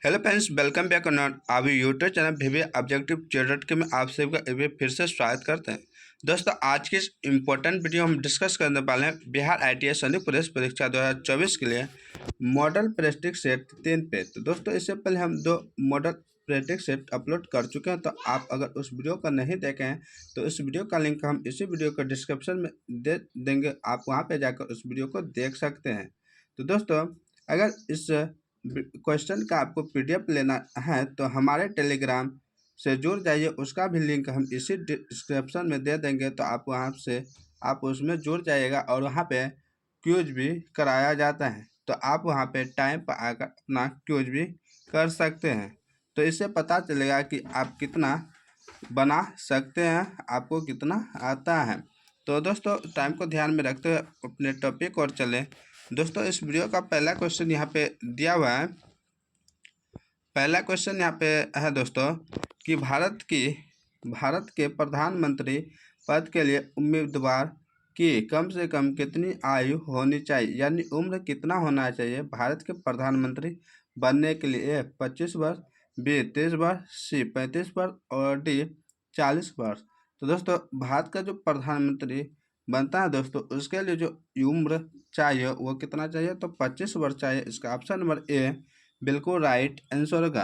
Hello friends, welcome back on our YouTube channel VV objective tutor के में आप सभी का एक बार फिर से स्वागत करते हैं। दोस्तों, आज की इस इम्पोर्टेंट वीडियो हम डिस्कस करने वाले हैं बिहार ITS संयुक्त प्रवेश परीक्षा 2024 के लिए मॉडल प्रैक्टिस सेट 3 पे। तो दोस्तों, इससे पहले हम 2 मॉडल प्रैक्टिस सेट अपलोड कर चुके हैं। तो आप अगर उस वीडियो को नहीं देखे हैं तो इस वीडियो का लिंक हम इसी वीडियो को डिस्क्रिप्शन में दे देंगे, आप वहाँ पर जाकर उस वीडियो को देख सकते हैं। तो दोस्तों, अगर इस क्वेश्चन का आपको PDF लेना है तो हमारे टेलीग्राम से जुड़ जाइए, उसका भी लिंक हम इसी डिस्क्रिप्शन में दे देंगे। तो आप वहां से आप उसमें जुड़ जाइएगा और वहां पे क्यूज भी कराया जाता है। तो आप वहां पे टाइम पर आकर अपना क्यूज भी कर सकते हैं। तो इससे पता चलेगा कि आप कितना बना सकते हैं, आपको कितना आता है। तो दोस्तों, टाइम को ध्यान में रखते हुए अपने टॉपिक और चलें। दोस्तों, इस वीडियो का पहला क्वेश्चन यहाँ पे दिया हुआ है। पहला क्वेश्चन यहाँ पे है दोस्तों कि भारत के प्रधानमंत्री पद के लिए उम्मीदवार की कम से कम कितनी आयु होनी चाहिए, यानी उम्र कितना होना चाहिए भारत के प्रधानमंत्री बनने के लिए। 25 वर्ष, B 30 वर्ष, C 35 वर्ष और D 40 वर्ष। तो दोस्तों, भारत का जो प्रधानमंत्री बनता है दोस्तों, उसके लिए जो उम्र चाहिए वो कितना चाहिए, तो 25 वर्ष चाहिए। इसका ऑप्शन नंबर A बिल्कुल राइट आंसर होगा।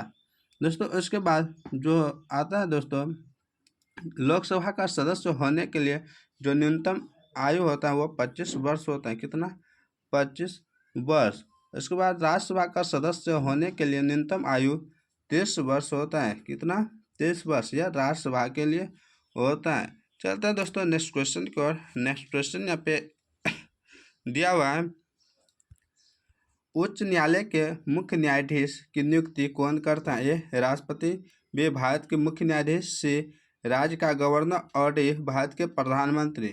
दोस्तों, उसके बाद जो आता है दोस्तों, लोकसभा का सदस्य होने के लिए जो न्यूनतम आयु होता है वो 25 वर्ष होता है। कितना? 25 वर्ष। उसके बाद राज्यसभा का सदस्य होने के लिए न्यूनतम आयु 30 वर्ष होता है। कितना? 30 वर्ष यह राज्यसभा के लिए होता है। चलते हैं दोस्तों नेक्स्ट क्वेश्चन की ओर। नेक्स्ट क्वेश्चन यहाँ पे दिया हुआ है, उच्च न्यायालय के मुख्य न्यायाधीश की नियुक्ति कौन करता है? ए राष्ट्रपति, B भारत के मुख्य न्यायाधीश, C राज्य का गवर्नर और D भारत के प्रधानमंत्री।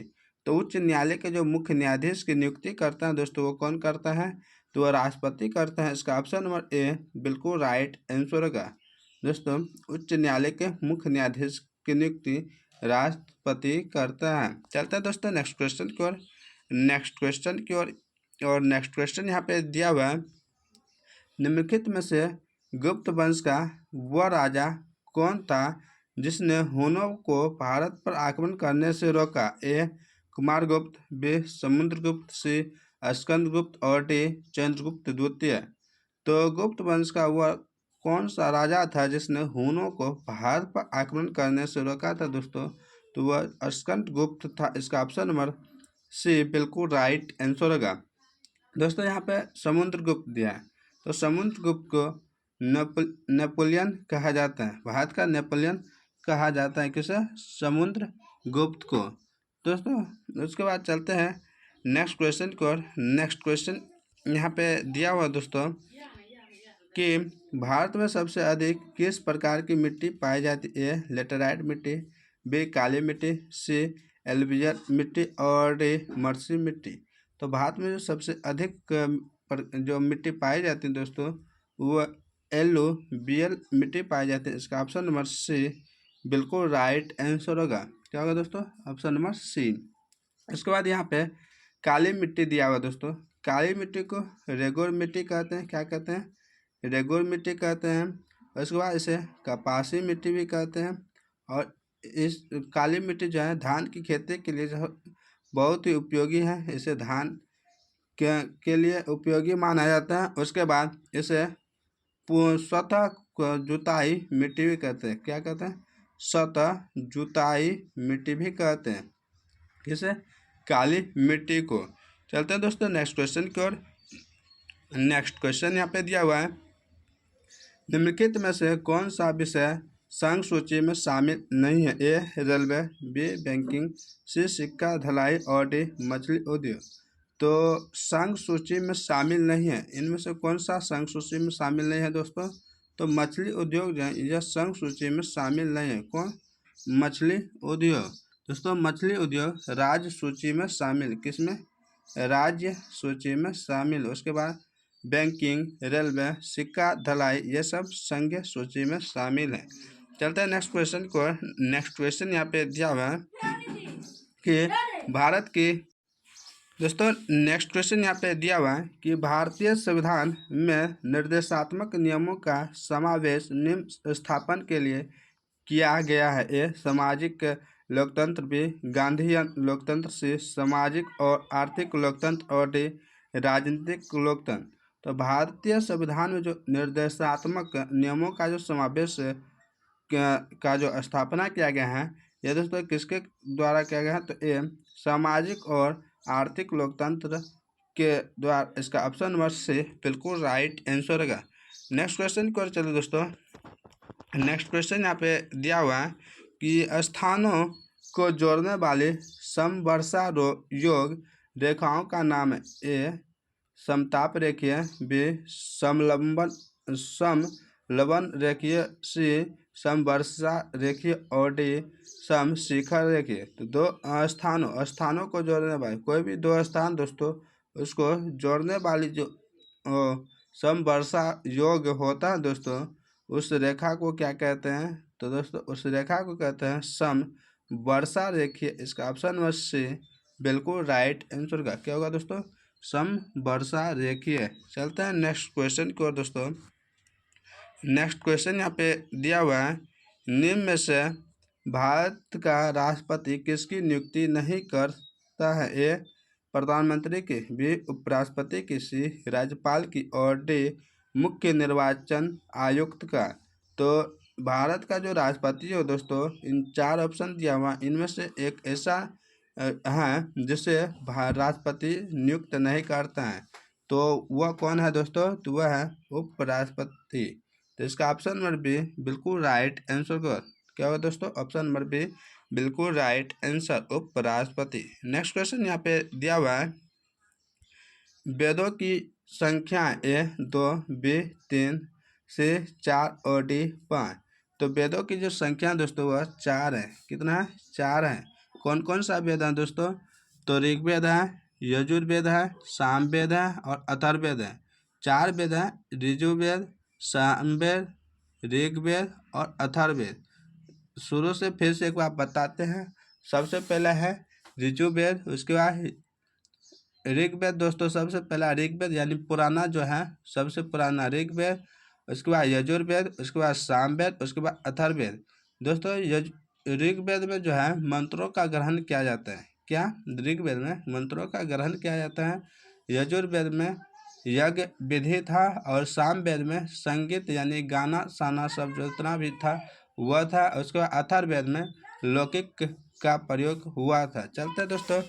तो उच्च न्यायालय के जो मुख्य न्यायाधीश की नियुक्ति करता है दोस्तों, वो कौन करता है? तो वह राष्ट्रपति करता है। इसका ऑप्शन नंबर A बिल्कुल राइट आंसर होगा। दोस्तों, उच्च न्यायालय के मुख्य न्यायाधीश की नियुक्ति राष्ट्रपति करता है। चलते हैं दोस्तों नेक्स्ट क्वेश्चन की ओर। नेक्स्ट क्वेश्चन की ओर और नेक्स्ट क्वेश्चन यहाँ पे दिया हुआ है, निम्नलिखित में से गुप्त वंश का वह राजा कौन था जिसने हुनों को भारत पर आक्रमण करने से रोका? ए कुमारगुप्त, B समुद्रगुप्त, C स्कंदगुप्त और D चंद्रगुप्त द्वितीय। तो गुप्त वंश का वह कौन सा राजा था जिसने हुनों को भारत पर आक्रमण करने से रोका था दोस्तों? तो वह स्कंदगुप्त था। इसका ऑप्शन नंबर C बिल्कुल राइट आंसर होगा। दोस्तों, यहाँ पे समुद्रगुप्त दिया है, तो समुद्रगुप्त को नेपोलियन कहा जाता है। भारत का नेपोलियन कहा जाता है किसे? समुद्रगुप्त को। दोस्तों, उसके बाद चलते हैं नेक्स्ट क्वेश्चन को। नेक्स्ट क्वेश्चन यहाँ पे दिया हुआ दोस्तों कि भारत में सबसे अधिक किस प्रकार की मिट्टी पाई जाती है? ए लेटेराइट मिट्टी, B काली मिट्टी, C एल्यूवियल मिट्टी और D मर्सी मिट्टी। तो भारत में जो सबसे अधिक जो मिट्टी पाई जाती है दोस्तों, वो एल्यूवियल मिट्टी पाई जाती है। इसका ऑप्शन नंबर C बिल्कुल राइट आंसर होगा। क्या होगा दोस्तों? Option number C। इसके बाद यहाँ पे काली मिट्टी दिया हुआ दोस्तों, काली मिट्टी को रेगुर मिट्टी कहते हैं। क्या कहते हैं? रेगुर मिट्टी कहते हैं। उसके बाद इसे कपासी मिट्टी भी कहते हैं। और इस काली मिट्टी जो है धान की खेती के लिए जो बहुत ही उपयोगी है, इसे धान के लिए उपयोगी माना जाता है। उसके बाद इसे स्वतः जुताई मिट्टी भी कहते हैं। क्या कहते हैं? स्वतः जुताई मिट्टी भी कहते हैं इसे, काली मिट्टी को। चलते हैं दोस्तों नेक्स्ट क्वेश्चन की ओर। नेक्स्ट क्वेश्चन यहाँ पे दिया हुआ है, निम्नलिखित में से कौन सा विषय संघ सूची में शामिल नहीं है? ए रेलवे, B बैंकिंग, C सिक्का धलाई और D मछली उद्योग। तो संघ सूची में शामिल नहीं है, इनमें से कौन सा संघ सूची में शामिल नहीं है दोस्तों? तो मछली उद्योग जो है यह संघ सूची में शामिल नहीं है। कौन? मछली उद्योग। दोस्तों, मछली उद्योग राज्य सूची में शामिल, किसमें? राज्य सूची में शामिल। उसके बाद बैंकिंग, रेलवे, सिक्का धलाई ये सब संघीय सूची में शामिल है। चलते हैं नेक्स्ट क्वेश्चन को। नेक्स्ट क्वेश्चन यहाँ पे दिया हुआ है कि भारत की दोस्तों नेक्स्ट क्वेश्चन यहाँ पे दिया हुआ है कि भारतीय संविधान में निर्देशात्मक नियमों का समावेश निम्न स्थापन के लिए किया गया है। ए सामाजिक लोकतंत्र, बी गांधीयन लोकतंत्र, सी सामाजिक और आर्थिक लोकतंत्र और डी राजनीतिक लोकतंत्र। तो भारतीय संविधान में जो निर्देशात्मक नियमों का जो समावेश का जो स्थापना किया गया है, यह दोस्तों किसके द्वारा किया गया है? तो ए सामाजिक और आर्थिक लोकतंत्र के द्वारा। इसका ऑप्शन नंबर से बिल्कुल राइट आंसर होगा। नेक्स्ट क्वेश्चन की ओर चलो दोस्तों। नेक्स्ट क्वेश्चन यहाँ पे दिया हुआ है कि स्थानों को जोड़ने वाली समवर्षा योग रेखाओं का नाम है। ए समताप रेखीय, बी समलंबन रेखीय, सी समवर्षा रेखीय और डी समशिखर रेखीय। तो दो स्थानों को जोड़ने वाले कोई भी दो स्थान दोस्तों, उसको जोड़ने वाली जो समवर्षा योग होता है दोस्तों, उस रेखा को क्या कहते हैं? तो दोस्तों उस रेखा को कहते हैं समवर्षा रेखीय। इसका ऑप्शन नंबर सी बिल्कुल राइट आंसर का क्या होगा दोस्तों? समवर्षा रेखीय। चलते हैं नेक्स्ट क्वेश्चन की ओर दोस्तों। नेक्स्ट क्वेश्चन यहाँ पे दिया हुआ है, निम्न में से भारत का राष्ट्रपति किसकी नियुक्ति नहीं करता है? ए प्रधानमंत्री की, बी उपराष्ट्रपति की, सी राज्यपाल की और डी मुख्य निर्वाचन आयुक्त का। तो भारत का जो राष्ट्रपति हो दोस्तों, इन चार ऑप्शन दिया हुआ, इनमें से एक ऐसा है जिसे राष्ट्रपति नियुक्त नहीं करता है। तो वह कौन है दोस्तों? तो वह है उपराष्ट्रपति। तो इसका ऑप्शन नंबर बी बिल्कुल राइट आंसर क्या होगा दोस्तों? ऑप्शन नंबर बी बिल्कुल राइट आंसर, उपराष्ट्रपति। नेक्स्ट क्वेश्चन यहाँ पे दिया हुआ है, वेदों की संख्या ए 2, बी 3, सी 4 और डी 5। तो वेदों की जो संख्या दोस्तों वह 4 है। कितना है? 4 है। कौन कौन सा वेद है दोस्तों? तो ऋग्वेद है, यजुर्वेद है, सामवेद है और अथर्ववेद है। 4 वेद है, ऋजुवेद, सामवेद, ऋग्वेद और अथर्ववेद। शुरू से फिर से एक बार बताते हैं। सबसे पहला है ऋजुवेद, उसके बाद ऋग्वेद दोस्तों, सबसे पहला ऋग्वेद यानी पुराना जो है, सबसे पुराना ऋग्वेद, उसके बाद यजुर्वेद, उसके बाद सामवेद, उसके बाद अथर्ववेद। दोस्तों ऋग्वेद में जो है मंत्रों का ग्रहण किया जाता है। क्या? ऋग्वेद में मंत्रों का ग्रहण किया जाता है। यजुर्वेद में यज्ञ विधि था और सामवेद में संगीत यानी गाना साना सब जितना भी था वह था। उसके बाद अथर्ववेद में लौकिक का प्रयोग हुआ था। चलते हैं दोस्तों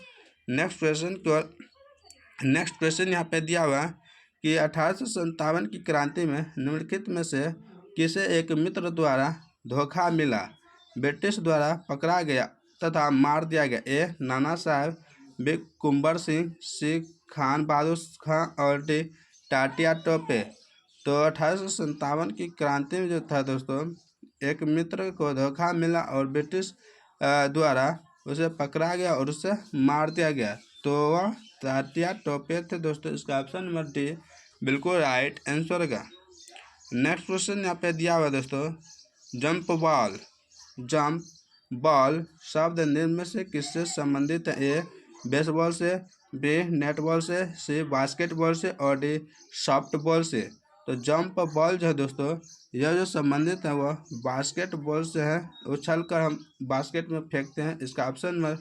नेक्स्ट क्वेश्चन की ओर। नेक्स्ट क्वेश्चन यहाँ पे दिया हुआ कि 1857 की क्रांति में निम्नलिखित में से किसे एक मित्र द्वारा धोखा मिला, ब्रिटिश द्वारा पकड़ा गया तथा मार दिया गया? ए नाना साहब, बी कुंवर सिंह, सी खान बहादुर खां और डी टाटिया टोपे। तो 1857 की क्रांति में जो था दोस्तों, एक मित्र को धोखा मिला और ब्रिटिश द्वारा उसे पकड़ा गया और उसे मार दिया गया। तो वह टाटिया टोपे थे दोस्तों। इसका ऑप्शन नंबर डी बिल्कुल राइट आंसर का। नेक्स्ट क्वेश्चन यहाँ पे दिया हुआ दोस्तों, जंप बॉल शब्द निम्न में से किससे संबंधित है? ए बेसबॉल से, बी नेटबॉल से, सी बास्केटबॉल से और डी सॉफ्टबॉल से। तो जंप बॉल जो है दोस्तों, यह जो संबंधित है वह बास्केटबॉल से है। उछल कर हम बास्केट में फेंकते हैं। इसका ऑप्शन नंबर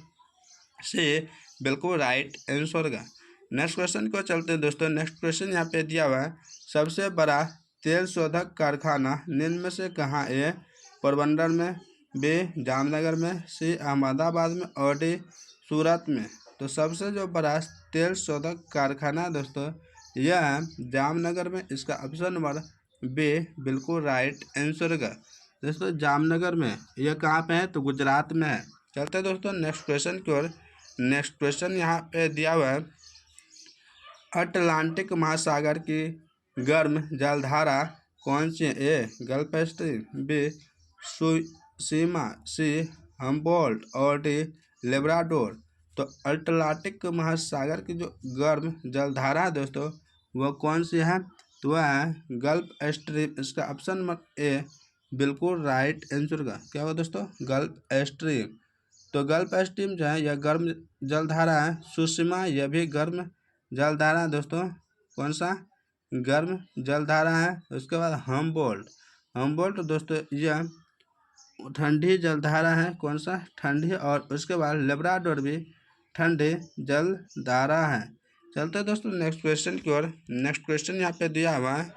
सी बिल्कुल राइट आंसर का। नेक्स्ट क्वेश्चन को चलते हैं दोस्तों। नेक्स्ट क्वेश्चन यहाँ पे दिया हुआ है, सबसे बड़ा तेल शोधक कारखाना निम्न में से कहाँ? ए पोरबंदर में, बी जामनगर में, सी अहमदाबाद में और डी सूरत में। तो सबसे जो बड़ा तेल शोधक कारखाना दोस्तों यह है जामनगर में। इसका ऑप्शन नंबर बी बिल्कुल राइट आंसर का। दोस्तों जामनगर में यह कहाँ पे है? तो गुजरात में है। चलते हैं दोस्तों नेक्स्ट क्वेश्चन की ओर। नेक्स्ट क्वेश्चन यहाँ पे दिया हुआ है, अटलांटिक महासागर की गर्म जलधारा कौन सी है? ए गल्फ स्ट्रीम, बी सीमा, सी हम्बोल्ट और डी लेब्राडोर। तो अटलांटिक महासागर की जो गर्म जलधारा है दोस्तों वह कौन सी है? तो वह है गल्फ स्ट्रीम। इसका ऑप्शन नंबर ए बिल्कुल राइट आंसर का क्या होगा दोस्तों? Gulf stream. तो गल्फ स्ट्रीम जो है यह गर्म जलधारा है। सुषमा यह भी गर्म जलधारा है दोस्तों। कौन सा? गर्म जलधारा है। उसके बाद हमबोल्ट दोस्तों यह ठंडी जलधारा है। कौन सा? ठंडी। और उसके बाद लेब्राडोर भी ठंडी जलधारा है। चलते हैं दोस्तों नेक्स्ट क्वेश्चन की ओर। नेक्स्ट क्वेश्चन यहाँ पे दिया हुआ है,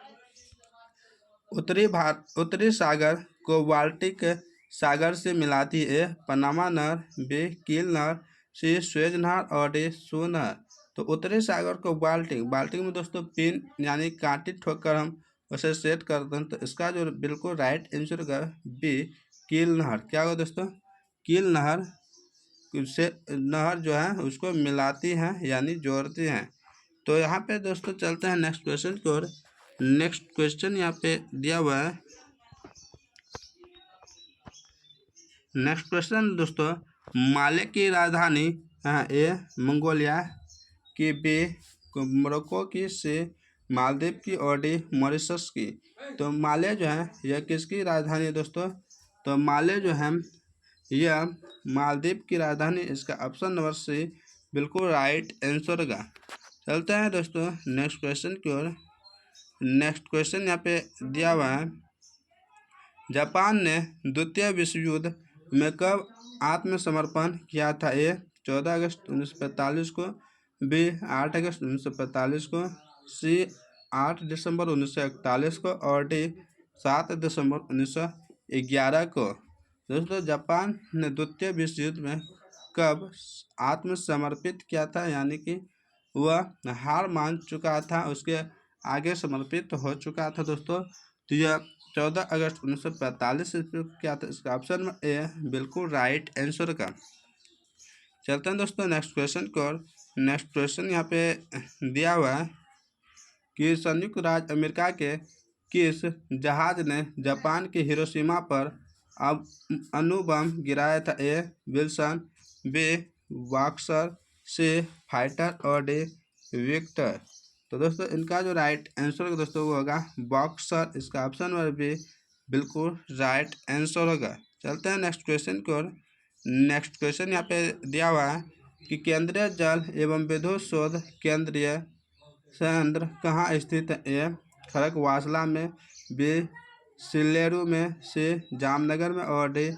उत्तरी सागर को बाल्टिक सागर से मिलाती है। पनामा नहर, बी कील नहर, सी स्वेज नहर और डी सू नहर। तो उत्तरी सागर को बाल्टिक में दोस्तों पिन यानी कांटी ठोककर हम उसे सेट करते हैं। तो इसका जो बिल्कुल राइट आंसर होगा बी कील नहर। क्या होगा दोस्तों? कील नहर से नहर जो है उसको मिलाती हैं यानी जोड़ती हैं। तो यहाँ पे दोस्तों चलते हैं नेक्स्ट क्वेश्चन की ओर। नेक्स्ट क्वेश्चन यहाँ पे दिया हुआ है। नेक्स्ट क्वेश्चन दोस्तों, माले की राजधानी ए मंगोलिया की, बी मोरक्को की, सी मालदीव की और डी मॉरिशस की। तो माले जो है यह किसकी राजधानी है दोस्तों? तो माले जो है यह मालदीव की राजधानी। इसका ऑप्शन नंबर सी बिल्कुल राइट आंसर होगा। चलते हैं दोस्तों नेक्स्ट क्वेश्चन की ओर। नेक्स्ट क्वेश्चन यहाँ पे दिया हुआ है, जापान ने द्वितीय विश्व युद्ध में कब आत्मसमर्पण किया था? ए 14 अगस्त 1945 को, बी 8 अगस्त 1945 को, सी 8 दिसंबर 1941 को और डी 7 दिसंबर 1911 को। दोस्तों जापान ने द्वितीय विश्व युद्ध में कब आत्मसमर्पित किया था, यानी कि वह हार मान चुका था, उसके आगे समर्पित हो चुका था दोस्तों। तो यह 14 अगस्त 1945 ईस्वी को किया था। इसका ऑप्शन में ए बिल्कुल राइट आंसर का। चलते हैं दोस्तों नेक्स्ट क्वेश्चन को। नेक्स्ट क्वेश्चन यहाँ पे दिया हुआ है कि संयुक्त राज्य अमेरिका के किस जहाज ने जापान के हिरोशिमा पर अब अणुबम गिराया था? ए विल्सन, बी बॉक्सर, सी फाइटर और डी विक्टर। तो दोस्तों इनका जो राइट आंसर होगा दोस्तों वो होगा बॉक्सर। इसका ऑप्शन नंबर बी बिल्कुल राइट आंसर होगा। चलते हैं नेक्स्ट क्वेश्चन की ओर। नेक्स्ट क्वेश्चन यहाँ पे दिया हुआ है कि केंद्रीय जल एवं विद्युत शोध केंद्रीय संयंत्र कहाँ स्थित है? ए खड़गवासला में, बी सिल्लेरू में, सी जामनगर में और डी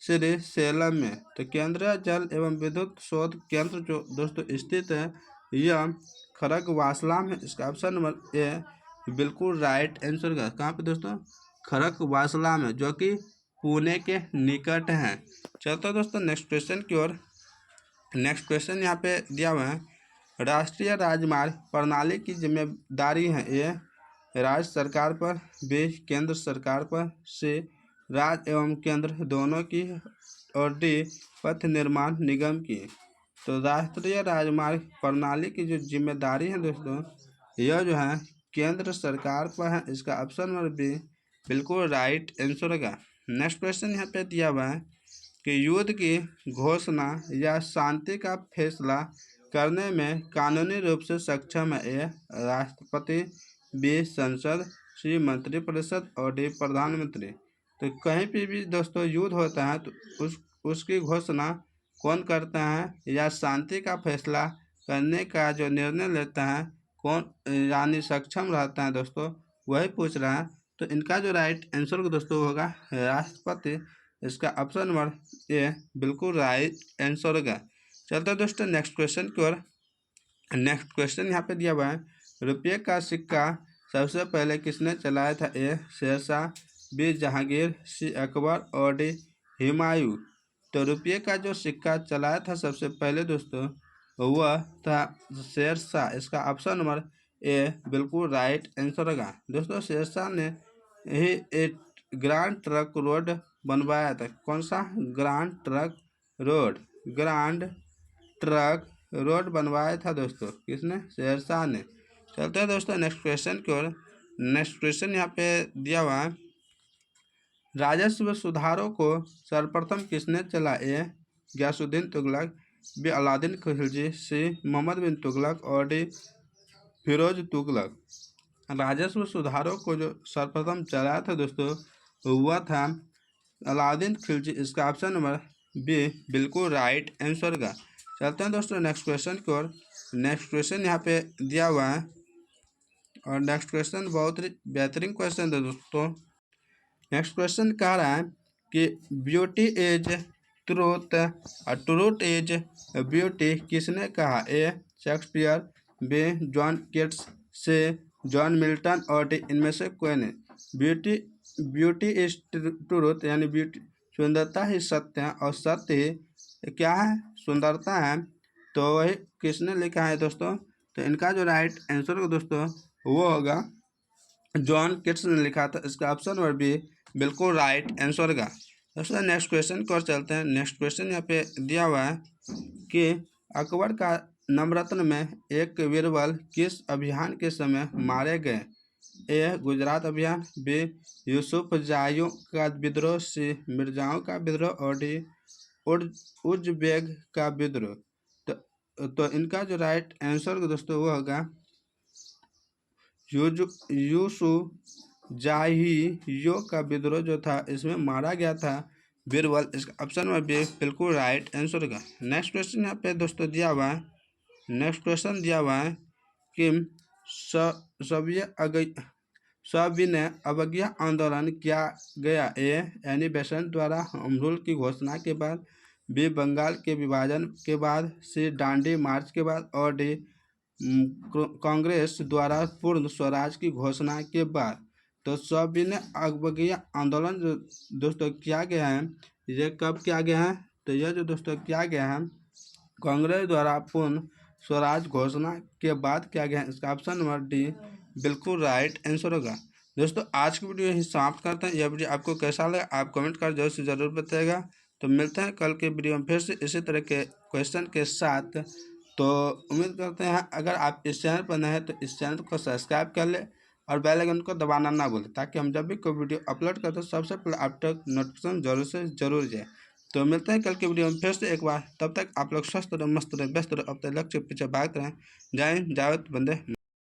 श्री सेलम में। तो केंद्रीय जल एवं विद्युत शोध केंद्र जो दोस्तों स्थित है यह खड़गवासला में। इसका ऑप्शन नंबर ए बिल्कुल राइट आंसर का। कहाँ पे दोस्तों? खड़गवासला में, जो कि पुणे के निकट है। चलते हैं दोस्तों नेक्स्ट क्वेश्चन की ओर। नेक्स्ट क्वेश्चन यहाँ पे दिया हुआ है, राष्ट्रीय राजमार्ग प्रणाली की जिम्मेदारी है? ए राज्य सरकार पर, बी केंद्र सरकार पर, सी राज्य एवं केंद्र दोनों की और डी पथ निर्माण निगम की। तो राष्ट्रीय राजमार्ग प्रणाली की जो जिम्मेदारी है दोस्तों यह जो है केंद्र सरकार पर है। इसका ऑप्शन नंबर बी बिल्कुल राइट आंसर होगा। नेक्स्ट क्वेश्चन यहाँ पे दिया हुआ है कि युद्ध की घोषणा या शांति का फैसला करने में कानूनी रूप से सक्षम है? ए राष्ट्रपति, बी संसद, सी मंत्रिपरिषद और डी प्रधानमंत्री। तो कहीं पे भी दोस्तों युद्ध होता है तो उसकी घोषणा कौन करता है या शांति का फैसला करने का जो निर्णय लेता है कौन, यानी सक्षम रहता है दोस्तों, वही पूछ रहा है। तो इनका जो राइट आंसर दोस्तों होगा राष्ट्रपति। इसका ऑप्शन नंबर ए बिल्कुल राइट आंसर होगा। चलते दोस्तों नेक्स्ट क्वेश्चन की ओर। नेक्स्ट क्वेश्चन यहाँ पे दिया हुआ है, रुपये का सिक्का सबसे पहले किसने चलाया था? ए शेरशाह, बी जहांगीर, सी अकबर और डी हुमायूं। तो रुपये का जो सिक्का चलाया था सबसे पहले दोस्तों वह था शेरशाह। इसका ऑप्शन नंबर ए बिल्कुल राइट आंसर होगा। दोस्तों शेरशाह ने ही एक ग्रांड ट्रक रोड बनवाया था। कौन सा? ग्रांड ट्रक रोड बनवाया था दोस्तों। किसने? शेरशाह ने। चलते हैं दोस्तों नेक्स्ट क्वेश्चन की ओर। नेक्स्ट क्वेश्चन यहाँ पे दिया हुआ है, राजस्व सुधारों को सर्वप्रथम किसने चला? ए गयासुद्दीन तुगलक, बी अलाउद्दीन खिलजी, सी मोहम्मद बिन तुगलक और डी फिरोज तुगलक। राजस्व सुधारों को जो सर्वप्रथम चलाया था दोस्तों वह था अलाउद्दीन खिलजी। इसका ऑप्शन नंबर बी बिल्कुल राइट आंसर होगा। चलते हैं दोस्तों नेक्स्ट क्वेश्चन की ओर। नेक्स्ट क्वेश्चन यहाँ पे दिया हुआ है और नेक्स्ट क्वेश्चन बहुत ही बेहतरीन क्वेश्चन है दोस्तों। नेक्स्ट क्वेश्चन कह रहा है कि ब्यूटी इज ट्रूथ और ट्रूथ इज ब्यूटी किसने कहा? ए शेक्सपियर, बी जॉन किट्स, से जॉन मिल्टन और डी इनमें से कोई नहीं। ब्यूटी ब्यूटी इज ट्रूथ यानी ब्यूटी सुंदरता ही सत्य है और सत्य ही क्या है? सुंदरता है। तो वही किसने लिखा है दोस्तों? तो इनका जो राइट आंसर होगा दोस्तों वो होगा जॉन किट्स ने लिखा था। इसका ऑप्शन नंबर बी बिल्कुल राइट आंसर होगा। दोस्तों नेक्स्ट क्वेश्चन की ओर चलते हैं। नेक्स्ट क्वेश्चन यहाँ पे दिया हुआ है कि अकबर का नवरत्न में एक बीरबल किस अभियान के समय मारे गए? ए गुजरात अभियान, बी यूसुफ जाहियों का विद्रोह, सी मिर्जाओं का विद्रोह और डी उज्बेक का विद्रोह। तो इनका जो राइट आंसर दोस्तों वो होगा यूसुफ जाहियों का विद्रोह जो था इसमें मारा गया था बीरबल। इसका ऑप्शन में भी बिल्कुल राइट आंसर होगा। नेक्स्ट क्वेश्चन यहाँ पे दोस्तों दिया हुआ है। नेक्स्ट क्वेश्चन दिया हुआ है कि सविनय अवज्ञा आंदोलन किया गया? ए एनी बेसेंट द्वारा होम रूल की घोषणा के बाद, बी बंगाल के विभाजन के बाद, सी डांडी मार्च के बाद और डी कांग्रेस द्वारा पूर्ण स्वराज की घोषणा के बाद। तो सविनय अवज्ञा आंदोलन जो दोस्तों किया गया है ये कब किया गया है? तो यह जो दोस्तों किया गया है कांग्रेस द्वारा पूर्ण स्वराज घोषणा के बाद किया गया है। इसका ऑप्शन नंबर डी बिल्कुल राइट आंसर होगा। दोस्तों आज की वीडियो यही समाप्त करते हैं। यह वीडियो आपको कैसा लगा आप कमेंट कर जरूर से ज़रूर बताइएगा। तो मिलते हैं कल के वीडियो में फिर से इसी तरह के क्वेश्चन के साथ। तो उम्मीद करते हैं अगर आप इस चैनल पर नए हैं तो इस चैनल को सब्सक्राइब कर ले और बेल आइकन को दबाना ना भूलें ताकि हम जब भी कोई वीडियो अपलोड करते हैं सबसे पहले आप तक नोटिफिकेशन जरूर से जरूर जाए। तो मिलते हैं कल के वीडियो में फिर से एक बार। तब तक आप लोग स्वस्थ रहे, मस्त रहे, व्यस्त रहे, अपने लक्ष्य के पीछे भागते रहें। जय हिंद, जय भारत, वंदे।